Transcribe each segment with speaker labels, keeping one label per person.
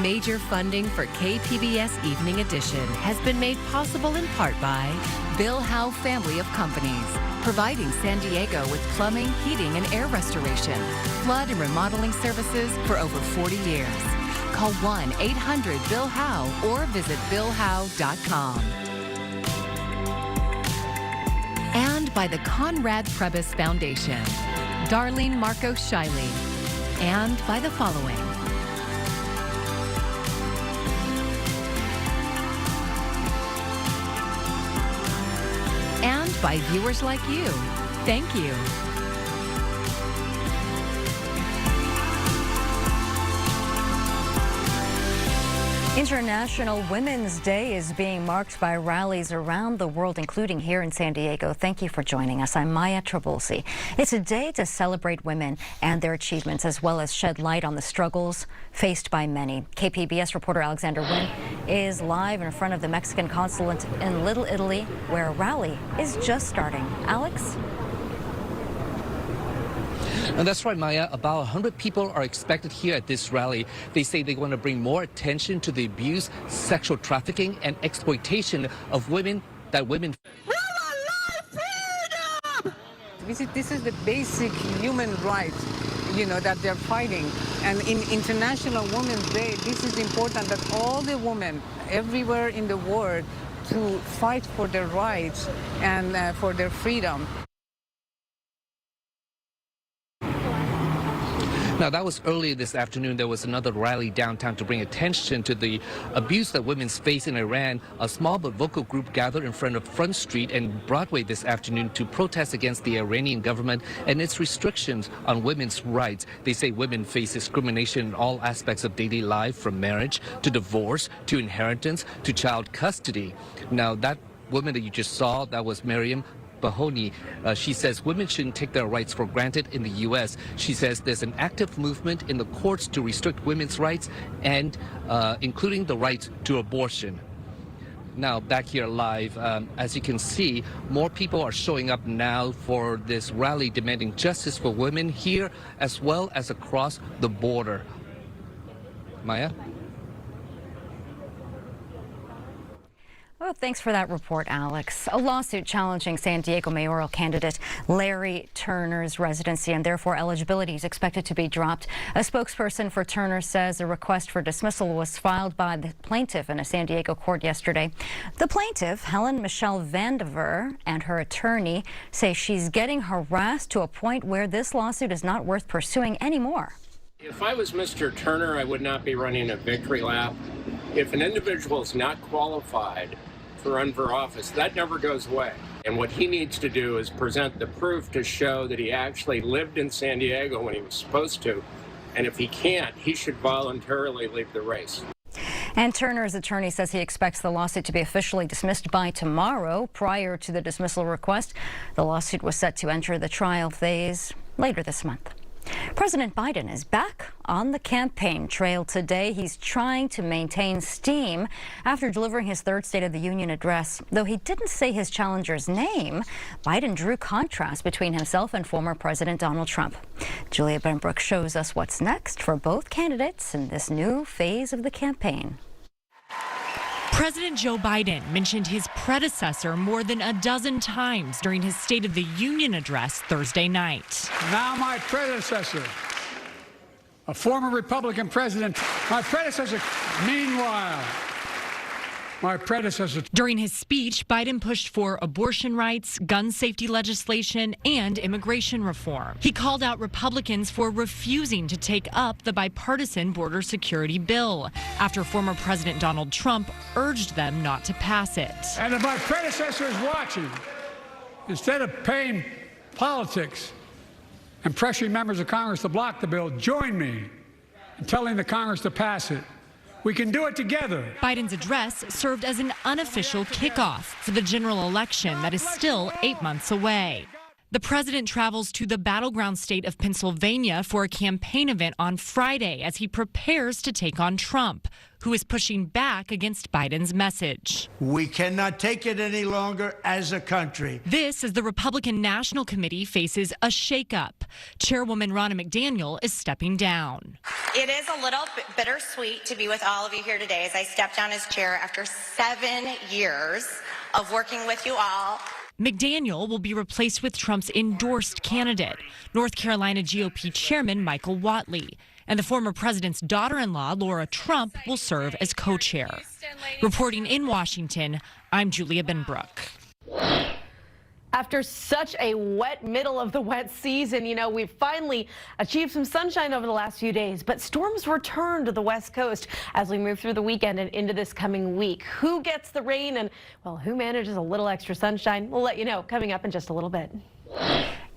Speaker 1: Major funding for KPBS Evening Edition has been made possible in part by Bill Howe Family of Companies, providing San Diego with plumbing, heating, and air restoration, flood and remodeling services for over 40 years. Call 1-800-BILL-HOWE or visit billhowe.com. And by the Conrad Prebys Foundation, Darlene Marcos Shiley, and by the following. And by viewers like you. Thank you.
Speaker 2: International Women's Day is being marked by rallies around the world, including here in San Diego. Thank you for joining us. I'm Maya Trabulsi. It's a day to celebrate women and their achievements, as well as shed light on the struggles faced by many. KPBS reporter Alexander Wynn is live in front of the Mexican consulate in Little Italy, where a rally is just starting. Alex?
Speaker 3: And that's right, Maya. About 100 people are expected here at this rally. They say they want to bring more attention to the abuse, sexual trafficking, and exploitation of women that women.
Speaker 4: This is the basic human right, that they're fighting. And in International Women's Day, this is important that all the women everywhere in the world to fight for their rights and for their freedom.
Speaker 3: Now, that was earlier this afternoon. There was another rally downtown to bring attention to the abuse that women face in Iran. A small but vocal group gathered in front of Front Street and Broadway this afternoon to protest against the Iranian government and its restrictions on women's rights. They say women face discrimination in all aspects of daily life, from marriage to divorce to inheritance to child custody. Now, that woman that you just saw, that was Miriam Bahoni. She says women shouldn't take their rights for granted in the U.S. She says there's an active movement in the courts to restrict women's rights, and including the right to abortion. Now, back here live, as you can see, more people are showing up now for this rally demanding justice for women here as well as across the border. Maya?
Speaker 2: Well, thanks for that report, Alex. A lawsuit challenging San Diego mayoral candidate Larry Turner's residency and therefore eligibility is expected to be dropped. A spokesperson for Turner says a request for dismissal was filed by the plaintiff in a San Diego court yesterday. The plaintiff, Helen Michelle Vandiver, and her attorney say she's getting harassed to a point where this lawsuit is not worth pursuing anymore.
Speaker 5: If I was Mr. Turner, I would not be running a victory lap. If an individual is not qualified to run for office, that never goes away. And what he needs to do is present the proof to show that he actually lived in San Diego when he was supposed to. And if he can't, he should voluntarily leave the race.
Speaker 2: And Turner's attorney says he expects the lawsuit to be officially dismissed by tomorrow. Prior to the dismissal request, the lawsuit was set to enter the trial phase later this month. President Biden is back on the campaign trail today. He's trying to maintain steam after delivering his third State of the Union address. Though he didn't say his challenger's name, Biden drew contrast between himself and former President Donald Trump. Julia Benbrook shows us what's next for both candidates in this new phase of the campaign.
Speaker 6: President Joe Biden mentioned his predecessor more than a dozen times during his State of the Union address Thursday night.
Speaker 7: Now my predecessor, a former Republican president, meanwhile, my predecessor.
Speaker 6: During his speech, Biden pushed for abortion rights, gun safety legislation, and immigration reform. He called out Republicans for refusing to take up the bipartisan border security bill after former President Donald Trump urged them not to pass it.
Speaker 7: And if my predecessor is watching, instead of paying politics and pressuring members of Congress to block the bill, join me in telling the Congress to pass it. We can do it together.
Speaker 6: Biden's address served as an unofficial kickoff for the general election that is still 8 months away. The president travels to the battleground state of Pennsylvania for a campaign event on Friday as he prepares to take on Trump, who is pushing back against Biden's message.
Speaker 8: We cannot take it any longer as a country.
Speaker 6: This as the Republican National Committee faces a shakeup. Chairwoman Ronna McDaniel is stepping down.
Speaker 9: It is a little bit bittersweet to be with all of you here today as I step down as chair after 7 years of working with you all.
Speaker 6: McDaniel will be replaced with Trump's endorsed candidate, North Carolina GOP Chairman Michael Whatley. And the former president's daughter-in-law, Laura Trump, will serve as co-chair. Reporting in Washington, I'm Julia Benbrook.
Speaker 10: After such a wet middle of the wet season, we've finally achieved some sunshine over the last few days, but storms return to the West Coast as we move through the weekend and into this coming week. Who gets the rain and, well, who manages a little extra sunshine? We'll let you know coming up in just a little bit.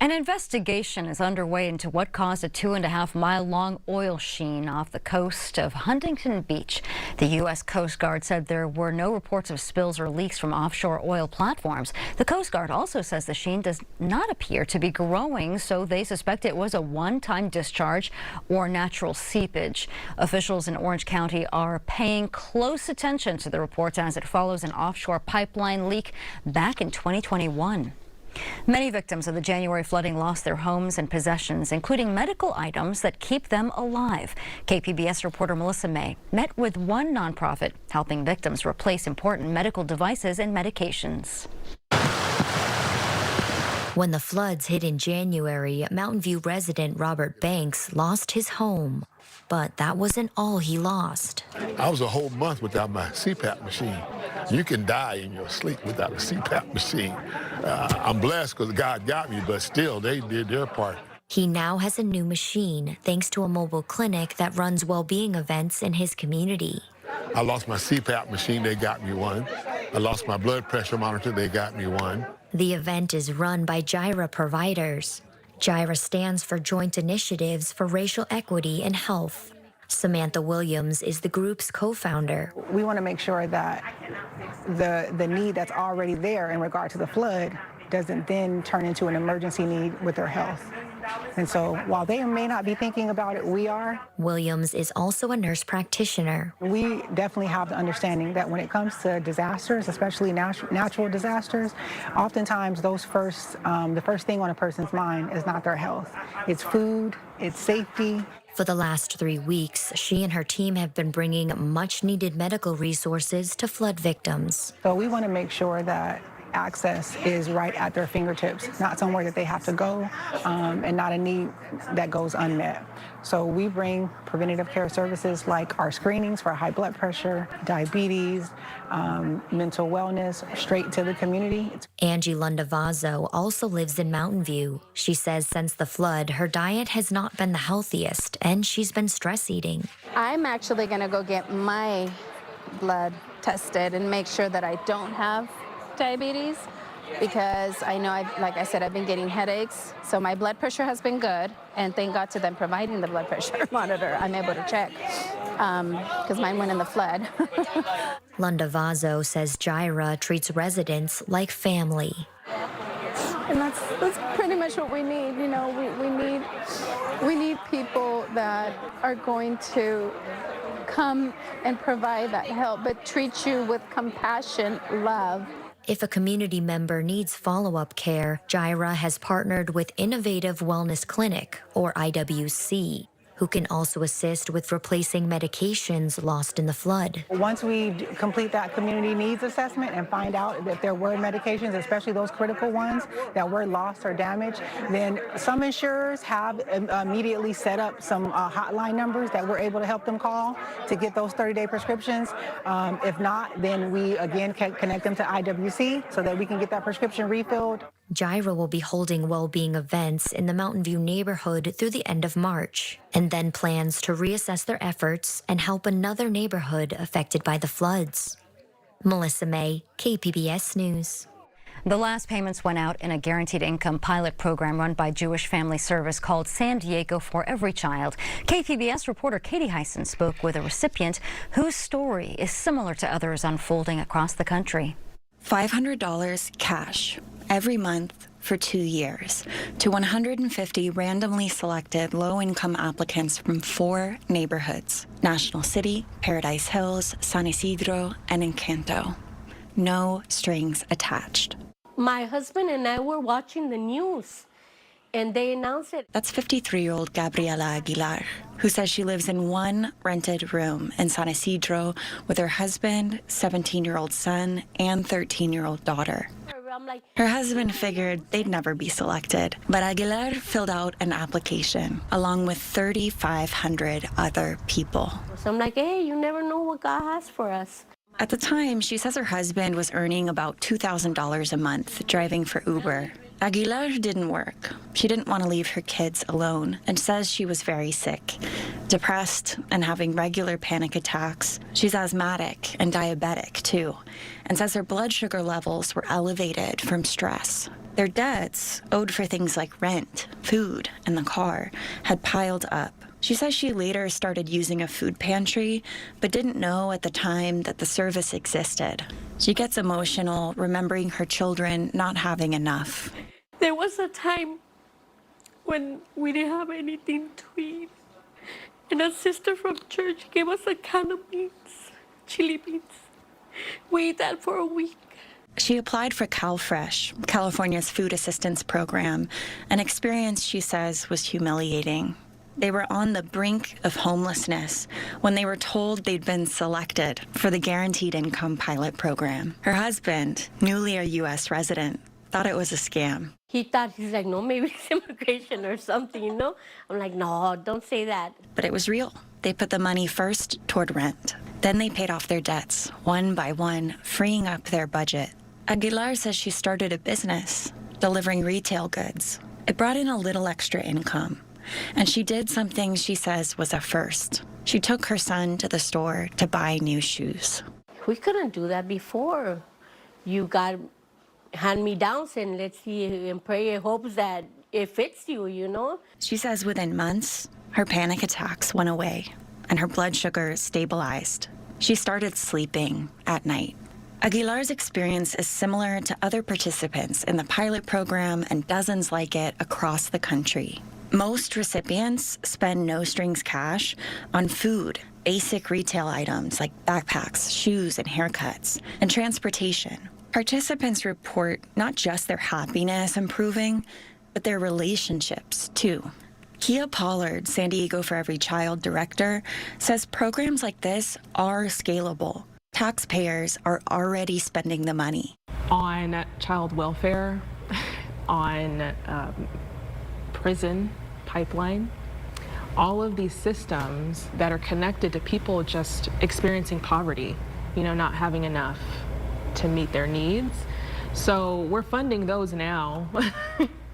Speaker 2: An investigation is underway into what caused a 2.5-mile-long oil sheen off the coast of Huntington Beach. The U.S. Coast Guard said there were no reports of spills or leaks from offshore oil platforms. The Coast Guard also says the sheen does not appear to be growing, so they suspect it was a one-time discharge or natural seepage. Officials in Orange County are paying close attention to the reports as it follows an offshore pipeline leak back in 2021. Many victims of the January flooding lost their homes and possessions, including medical items that keep them alive. KPBS reporter Melissa May met with one nonprofit helping victims replace important medical devices and medications.
Speaker 11: When the floods hit in January, Mountain View resident Robert Banks lost his home. But that wasn't all he lost.
Speaker 12: I was a whole month without my CPAP machine. You can die in your sleep without a CPAP machine. I'm blessed because God got me, but still, they did their part.
Speaker 11: He now has a new machine thanks to a mobile clinic that runs well-being events in his community.
Speaker 12: I lost my CPAP machine, they got me one. I lost my blood pressure monitor, they got me one.
Speaker 11: The event is run by JIRA providers. JIRA stands for Joint Initiatives for Racial Equity and Health. Samantha Williams is the group's co-founder.
Speaker 13: We want to make sure that the need that's already there in regard to the flood doesn't then turn into an emergency need with their health. And so while they may not be thinking about it, we are.
Speaker 11: Williams is also a nurse practitioner.
Speaker 13: We definitely have the understanding that when it comes to disasters, especially natural disasters, oftentimes the first thing on a person's mind is not their health. It's food, it's safety.
Speaker 11: For the last 3 weeks, she and her team have been bringing much-needed medical resources to flood victims.
Speaker 13: So we want to make sure that access is right at their fingertips, not somewhere that they have to go, and not a need that goes unmet. So we bring preventative care services like our screenings for high blood pressure, diabetes, mental wellness, straight to the community.
Speaker 11: Angie Lundavazo also lives in Mountain View. She says since the flood, her diet has not been the healthiest, and she's been stress eating.
Speaker 14: I'm actually going to go get my blood tested and make sure that I don't have diabetes, because I know, like I said, I've been getting headaches. So my blood pressure has been good, and thank God to them providing the blood pressure monitor. I'm able to check because mine went in the flood.
Speaker 11: Lundavazo says JIRA treats residents like family.
Speaker 14: And that's pretty much what we need. You know, we need people that are going to come and provide that help, but treat you with compassion, love.
Speaker 11: If a community member needs follow-up care, JIRA has partnered with Innovative Wellness Clinic, or IWC, who can also assist with replacing medications lost in the flood.
Speaker 13: Once we complete that community needs assessment and find out if there were medications, especially those critical ones that were lost or damaged, then some insurers have immediately set up some hotline numbers that we're able to help them call to get those 30-day prescriptions. If not, then we again can connect them to IWC so that we can get that prescription refilled.
Speaker 11: JIRA will be holding well-being events in the Mountain View neighborhood through the end of March, and then plans to reassess their efforts and help another neighborhood affected by the floods. Melissa May, KPBS News.
Speaker 2: The last payments went out in a guaranteed income pilot program run by Jewish Family Service called San Diego for Every Child. KPBS reporter Katie Hyson spoke with a recipient whose story is similar to others unfolding across the country.
Speaker 15: $500 cash every month for 2 years to 150 randomly selected low-income applicants from 4 neighborhoods: National City, Paradise Hills, San Isidro, and Encanto. No strings attached.
Speaker 16: My husband and I were watching the news, and they announced it.
Speaker 15: That's 53-year-old Gabriela Aguilar. who says she lives in one rented room in San Isidro with her husband, 17-year-old son, and 13-year-old daughter. Her husband figured they'd never be selected, but Aguilar filled out an application along with 3,500 other people.
Speaker 16: So I'm like, hey, you never know what God has for us.
Speaker 15: At the time, she says her husband was earning about $2,000 a month driving for Uber. Aguilar didn't work. She didn't want to leave her kids alone and says she was very sick, depressed and having regular panic attacks. She's asthmatic and diabetic too, and says her blood sugar levels were elevated from stress. Their debts, owed for things like rent, food, and the car, had piled up. She says she later started using a food pantry, but didn't know at the time that the service existed. She gets emotional, remembering her children not having enough.
Speaker 16: There was a time when we didn't have anything to eat. And a sister from church gave us a can of beans, chili beans. We ate that for a week.
Speaker 15: She applied for CalFresh, California's food assistance program, an experience she says was humiliating. They were on the brink of homelessness when they were told they'd been selected for the Guaranteed Income Pilot Program. Her husband, newly a U.S. resident, thought it was a scam.
Speaker 16: He's like, no, maybe it's immigration or something, you know? I'm like, no, don't say that.
Speaker 15: But it was real. They put the money first toward rent. Then they paid off their debts, one by one, freeing up their budget. Aguilar says she started a business, delivering retail goods. It brought in a little extra income. And she did something she says was a first. She took her son to the store to buy new shoes.
Speaker 16: We couldn't do that before. You got hand-me-downs and let's see and pray and hopes that it fits you, you know?
Speaker 15: She says within months, her panic attacks went away and her blood sugar stabilized. She started sleeping at night. Aguilar's experience is similar to other participants in the pilot program and dozens like it across the country. Most recipients spend no-strings cash on food, basic retail items like backpacks, shoes, and haircuts, and transportation. Participants report not just their happiness improving, but their relationships, too. Kia Pollard, San Diego for Every Child director, says programs like this are scalable. Taxpayers are already spending the money.
Speaker 17: On child welfare, on prison pipeline, all of these systems that are connected to people just experiencing poverty, you know, not having enough to meet their needs. So we're funding those now,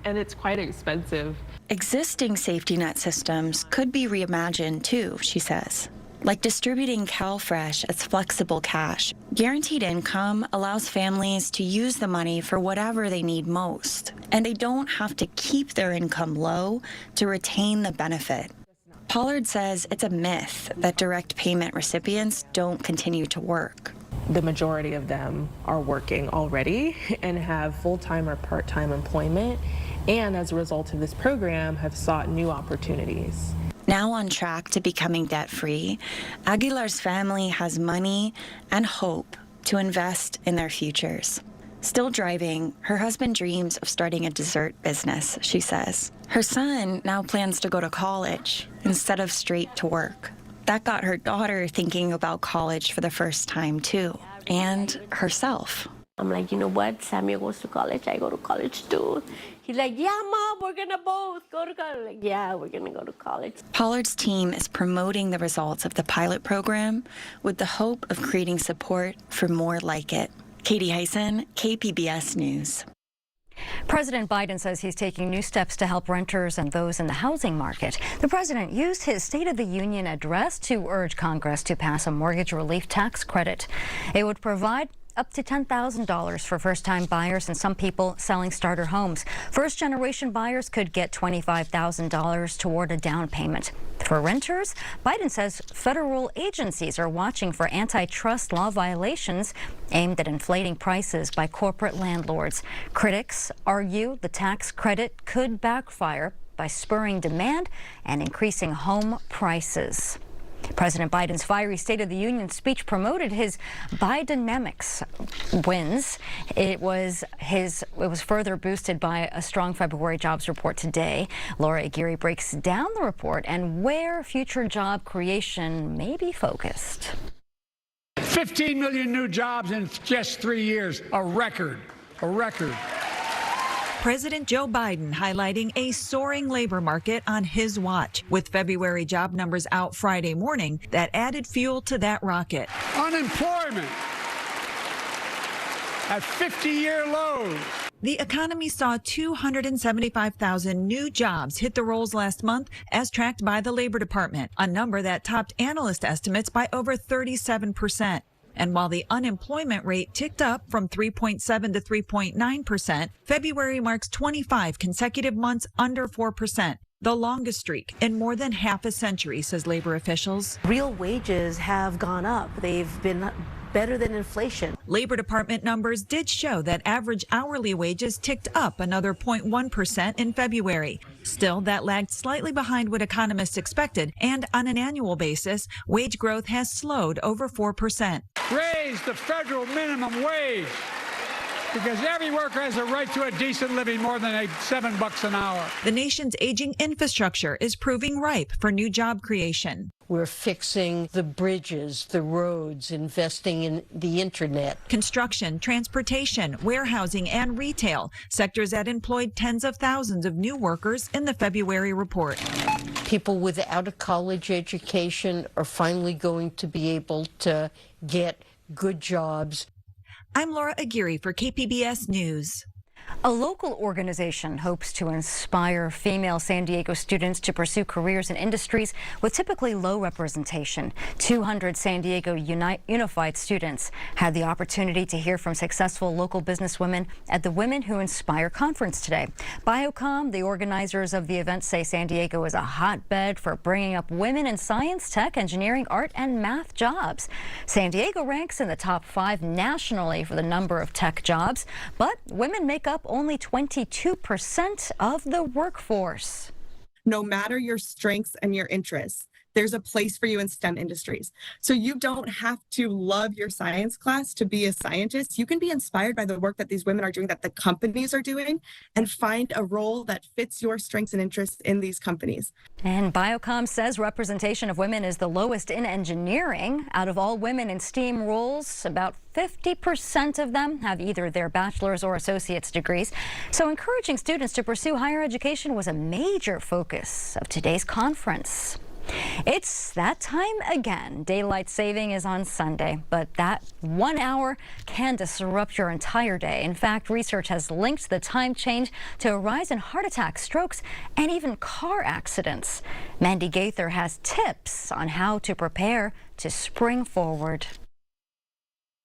Speaker 17: and it's quite expensive.
Speaker 15: Existing safety net systems could be reimagined too, she says. Like distributing CalFresh as flexible cash. Guaranteed income allows families to use the money for whatever they need most, and they don't have to keep their income low to retain the benefit. Pollard says it's a myth that direct payment recipients don't continue to work.
Speaker 17: The majority of them are working already and have full-time or part-time employment, and as a result of this program have sought new opportunities.
Speaker 15: Now on track to becoming debt-free, Aguilar's family has money and hope to invest in their futures. Still driving, her husband dreams of starting a dessert business, she says. Her son now plans to go to college instead of straight to work. That got her daughter thinking about college for the first time, too, and herself.
Speaker 16: I'm like, you know what? Samuel goes to college. I go to college, too. He's like, yeah, Mom, we're going to both go to college. Like, yeah, we're going to go to college.
Speaker 15: Pollard's team is promoting the results of the pilot program with the hope of creating support for more like it. Katie Heisen, KPBS News.
Speaker 2: President Biden says he's taking new steps to help renters and those in the housing market. The president used his State of the Union address to urge Congress to pass a mortgage relief tax credit. It would provide up to $10,000 for first-time buyers and some people selling starter homes. First-generation buyers could get $25,000 toward a down payment. For renters, Biden says federal agencies are watching for antitrust law violations aimed at inflating prices by corporate landlords. Critics argue the tax credit could backfire by spurring demand and increasing home prices. President Biden's fiery State of the Union speech promoted his Bidenomics wins. It was further boosted by a strong February jobs report today. Laura Aguirre breaks down the report and where future job creation may be focused.
Speaker 7: 15 million new jobs in just 3 years, a record.
Speaker 18: President Joe Biden highlighting a soaring labor market on his watch, with February job numbers out Friday morning that added fuel to that rocket.
Speaker 7: Unemployment at 50-year lows.
Speaker 18: The economy saw 275,000 new jobs hit the rolls last month, as tracked by the Labor Department, a number that topped analyst estimates by over 37%. And while the unemployment rate ticked up from 3.7 to 3.9%, February marks 25 consecutive months under 4%, the longest streak in more than half a century, says labor officials.
Speaker 19: Real wages have gone up. They've been better than inflation.
Speaker 18: Labor Department numbers did show that average hourly wages ticked up another 0.1% in February. Still, that lagged slightly behind what economists expected, and on an annual basis, wage growth has slowed over 4%.
Speaker 7: Raise the federal minimum wage, because every worker has a right to a decent living, more than $7 an hour.
Speaker 18: The nation's aging infrastructure is proving ripe for new job creation.
Speaker 20: We're fixing the bridges, the roads, investing in the internet.
Speaker 18: Construction, transportation, warehousing, and retail, sectors that employed tens of thousands of new workers in the February report.
Speaker 20: People without a college education are finally going to be able to get good jobs.
Speaker 18: I'm Laura Aguirre for KPBS News.
Speaker 2: A local organization hopes to inspire female San Diego students to pursue careers in industries with typically low representation. 200 San Diego Unified students had the opportunity to hear from successful local businesswomen at the Women Who Inspire conference today. Biocom, the organizers of the event, say San Diego is a hotbed for bringing up women in science, tech, engineering, art, and math jobs. San Diego ranks in the top 5 nationally for the number of tech jobs, but women make up only 22% of the workforce.
Speaker 21: No matter your strengths and your interests, there's a place for you in STEM industries. So you don't have to love your science class to be a scientist. You can be inspired by the work that these women are doing, that the companies are doing, and find a role that fits your strengths and interests in these companies.
Speaker 2: And Biocom says representation of women is the lowest in engineering. Out of all women in STEAM roles, about 50% of them have either their bachelor's or associate's degrees. So encouraging students to pursue higher education was a major focus of today's conference. It's that time again. Daylight saving is on Sunday, but that 1 hour can disrupt your entire day. In fact, research has linked the time change to a rise in heart attacks, strokes, and even car accidents. Mandy Gaither has tips on how to prepare to spring forward.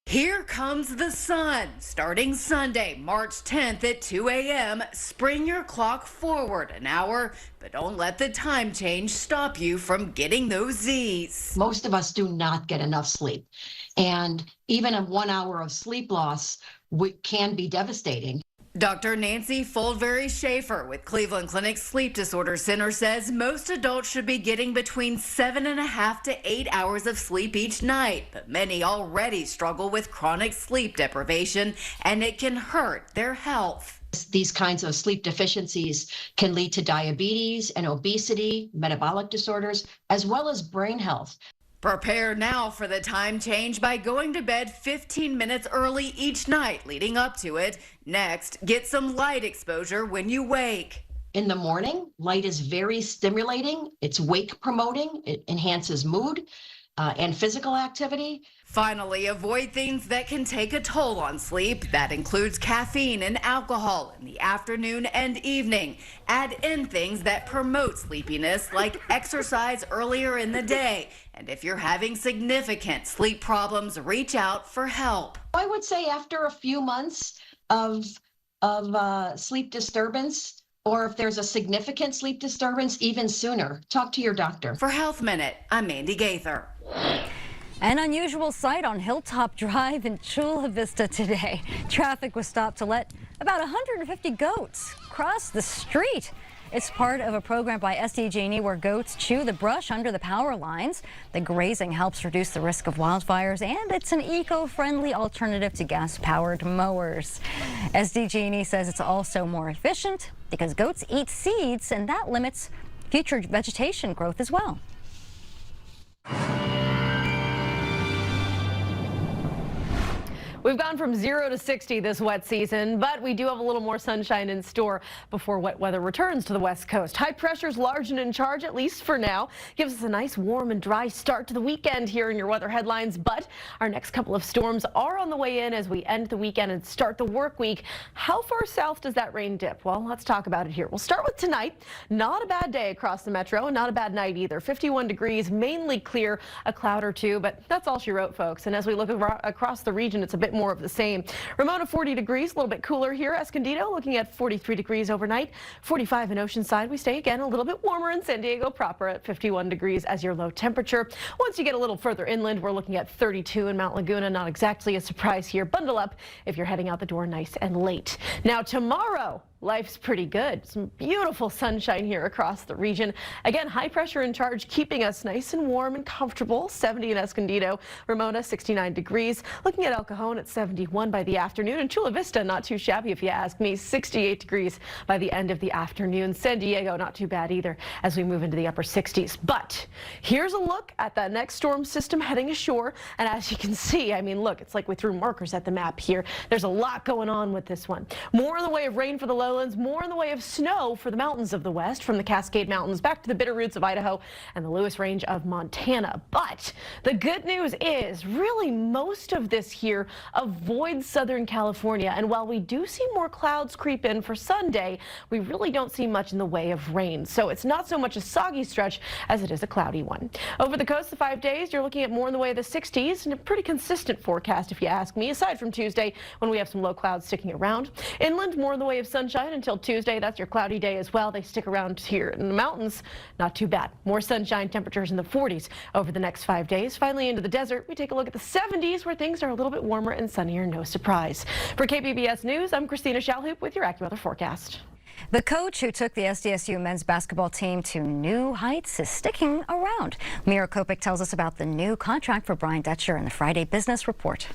Speaker 22: Here comes the sun. Starting Sunday, March 10th at 2 a.m., spring your clock forward an hour, but don't let the time change stop you from getting those Z's.
Speaker 23: Most of us do not get enough sleep, and even a 1 hour of sleep loss can be devastating.
Speaker 22: Dr. Nancy Foldberry-Schaefer with Cleveland Clinic Sleep Disorder Center says most adults should be getting between 7.5 to 8 hours of sleep each night, but many already struggle with chronic sleep deprivation, and it can hurt their health.
Speaker 23: These kinds of sleep deficiencies can lead to diabetes and obesity, metabolic disorders, as well as brain health.
Speaker 22: Prepare now for the time change by going to bed 15 minutes early each night leading up to it. Next, get some light exposure when you wake.
Speaker 23: In the morning, light is very stimulating. It's wake promoting. It enhances mood and physical activity.
Speaker 22: Finally, avoid things that can take a toll on sleep. That includes caffeine and alcohol in the afternoon and evening. Add in things that promote sleepiness, like exercise earlier in the day. And if you're having significant sleep problems, reach out for help.
Speaker 23: I would say after a few months of sleep disturbance, or if there's a significant sleep disturbance, even sooner, talk to your doctor.
Speaker 22: For Health Minute, I'm Mandy Gaither.
Speaker 2: An unusual sight on Hilltop Drive in Chula Vista today. Traffic was stopped to let about 150 goats cross the street. It's part of a program by SDG&E where goats chew the brush under the power lines. The grazing helps reduce the risk of wildfires, and it's an eco-friendly alternative to gas-powered mowers. SDG&E says it's also more efficient because goats eat seeds, and that limits future vegetation growth as well.
Speaker 10: We've gone from 0 to 60 this wet season, but we do have a little more sunshine in store before wet weather returns to the West Coast. High pressure's large and in charge, at least for now. Gives us a nice warm and dry start to the weekend here in your weather headlines, but our next couple of storms are on the way in as we end the weekend and start the work week. How far south does that rain dip? Well, let's talk about it here. We'll start with tonight. Not a bad day across the metro and not a bad night either. 51 degrees, mainly clear, a cloud or two, but that's all she wrote, folks. And as we look across the region, it's a bit more of the same. Ramona 40 degrees, a little bit cooler here. Escondido looking at 43 degrees overnight, 45 in Oceanside. We stay again a little bit warmer in San Diego proper at 51 degrees as your low temperature. Once you get a little further inland, we're looking at 32 in Mount Laguna. Not exactly a surprise here. Bundle up if you're heading out the door nice and late. Now tomorrow, life's pretty good. Some beautiful sunshine here across the region. Again, high pressure in charge, keeping us nice and warm and comfortable. 70 in Escondido, Ramona 69 degrees. Looking at El Cajon at 71 by the afternoon, and Chula Vista not too shabby if you ask me. 68 degrees by the end of the afternoon. San Diego not too bad either as we move into the upper 60s. But here's a look at that next storm system heading ashore, and as you can see, I mean, look, it's like we threw markers at the map here. There's a lot going on with this one. More in the way of rain for the lowlands, more in the way of snow for the mountains of the west, from the Cascade Mountains back to the Bitterroots of Idaho and the Lewis Range of Montana. But the good news is really most of this here avoids Southern California. And while we do see more clouds creep in for Sunday, we really don't see much in the way of rain. So it's not so much a soggy stretch as it is a cloudy one. Over the coast, the 5 days, you're looking at more in the way of the 60s and a pretty consistent forecast, if you ask me, aside from Tuesday when we have some low clouds sticking around. Inland, more in the way of sunshine until Tuesday. That's your cloudy day as well. They stick around here in the mountains. Not too bad. More sunshine, temperatures in the 40s over the next 5 days. Finally, into the desert, we take a look at the 70s where things are a little bit warmer and sunnier. No surprise. For KPBS News, I'm Christina Shalhoop with your AccuWeather forecast.
Speaker 2: The coach who took the SDSU men's basketball team to new heights is sticking around. Mira Kopik tells us about the new contract for Brian Dutcher in the Friday Business Report.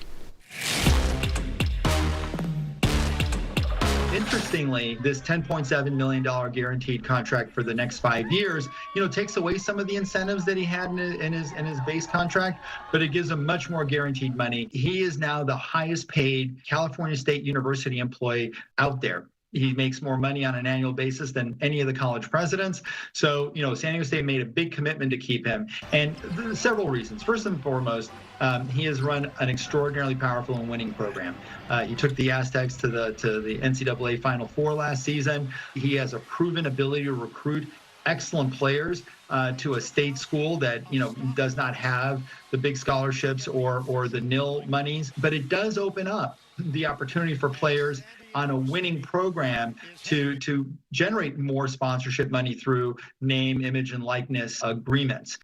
Speaker 1: Interestingly, this $10.7 million guaranteed contract for the next 5 years, takes away some of the incentives that he had in his base contract, but it gives him much more guaranteed money. He is now the highest paid California State University employee out there. He makes more money on an annual basis than any of the college presidents. So, San Diego State made a big commitment to keep him. And several reasons. First and foremost, he has run an extraordinarily powerful and winning program. He took the Aztecs to the NCAA Final Four last season. He has a proven ability to recruit excellent players to a state school that does not have the big scholarships or the nil monies, but it does open up the opportunity for players on a winning program to generate more sponsorship money through name, image, and likeness agreements.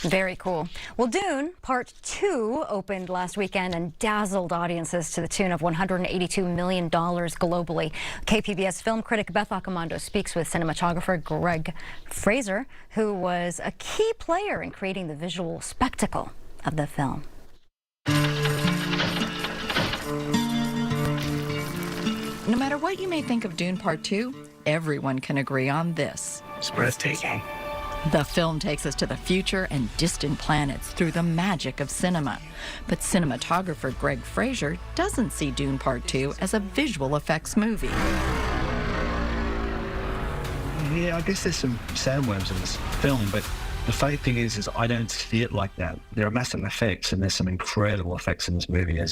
Speaker 2: Very cool. Well, Dune Part 2 opened last weekend and dazzled audiences to the tune of $182 million globally. KPBS film critic Beth Accomando speaks with cinematographer Greg Fraser, who was a key player in creating the visual spectacle of the film.
Speaker 3: No matter what you may think of Dune Part 2, everyone can agree on this.
Speaker 4: It's breathtaking.
Speaker 3: The film takes us to the future and distant planets through the magic of cinema. But cinematographer Greg Fraser doesn't see Dune Part 2 as a visual effects movie.
Speaker 4: Yeah, I guess there's some sandworms in this film, but the funny thing is I don't see it like that. There are massive effects, and there's some incredible effects in this movie,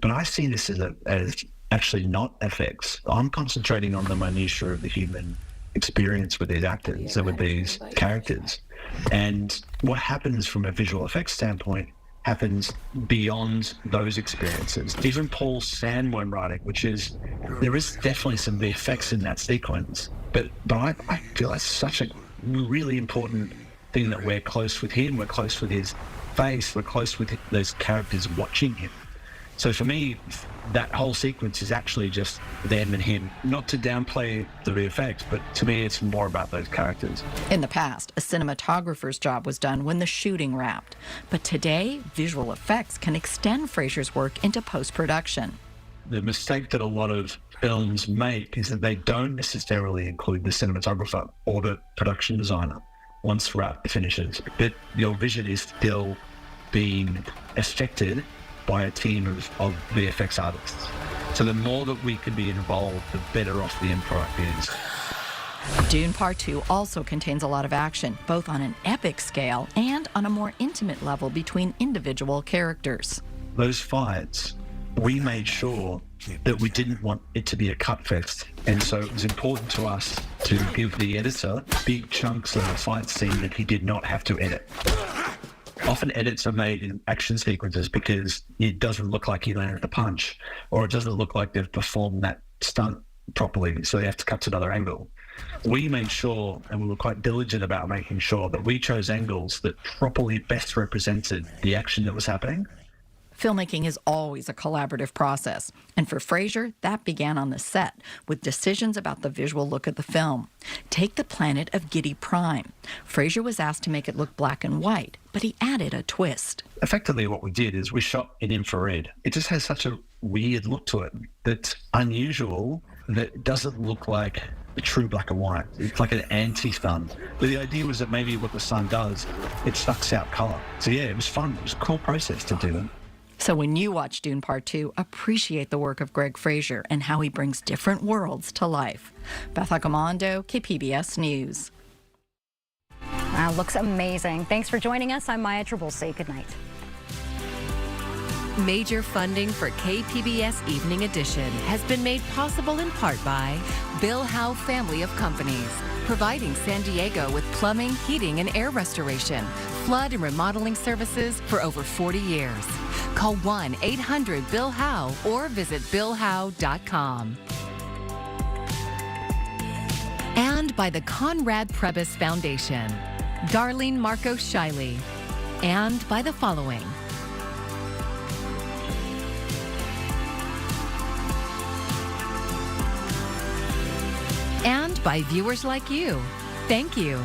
Speaker 4: but I see this as actually not effects. I'm concentrating on the minutiae of the human experience with these actors and with these characters. And what happens from a visual effects standpoint happens beyond those experiences. Even Paul's sandworm writing, there is definitely some VFX in that sequence, but I feel that's such a really important thing that we're close with him, we're close with his face, we're close with those characters watching him. So for me, that whole sequence is actually just them and him. Not to downplay the VFX, but to me, it's more about those characters.
Speaker 3: In the past, a cinematographer's job was done when the shooting wrapped. But today, visual effects can extend Fraser's work into post-production.
Speaker 4: The mistake that a lot of films make is that they don't necessarily include the cinematographer or the production designer once wrap finishes. But your vision is still being affected by a team of VFX artists. So the more that we can be involved, the better off the end product is.
Speaker 3: Dune Part 2 also contains a lot of action, both on an epic scale and on a more intimate level between individual characters.
Speaker 4: Those fights, we made sure that we didn't want it to be a cut fest. And so it was important to us to give the editor big chunks of the fight scene that he did not have to edit. Often edits are made in action sequences because it doesn't look like he landed the punch, or it doesn't look like they've performed that stunt properly, so they have to cut to another angle. We made sure, and we were quite diligent about making sure, that we chose angles that properly best represented the action that was happening.
Speaker 3: Filmmaking is always a collaborative process, and for Fraser, that began on the set with decisions about the visual look of the film. Take the planet of Giedi Prime. Fraser was asked to make it look black and white, but he added a twist.
Speaker 4: Effectively, what we did is we shot in infrared. It just has such a weird look to it that's unusual, that doesn't look like a true black and white. It's like an anti-sun. But the idea was that maybe what the sun does, it sucks out color. So yeah, it was fun. It was a cool process to do that.
Speaker 3: So when you watch Dune Part 2, appreciate the work of Greg Fraser and how he brings different worlds to life. Beth Accomando, KPBS News.
Speaker 2: Wow, looks amazing. Thanks for joining us. I'm Maya Trabulsi. Good night.
Speaker 5: Major funding for KPBS Evening Edition has been made possible in part by Bill Howe Family of Companies, providing San Diego with plumbing, heating, and air restoration, flood and remodeling services for over 40 years. Call 1-800-BILL-HOWE or visit billhowe.com. And by the Conrad Prebys Foundation, Darlene Marcos Shiley, and by the following. And by viewers like you. Thank you.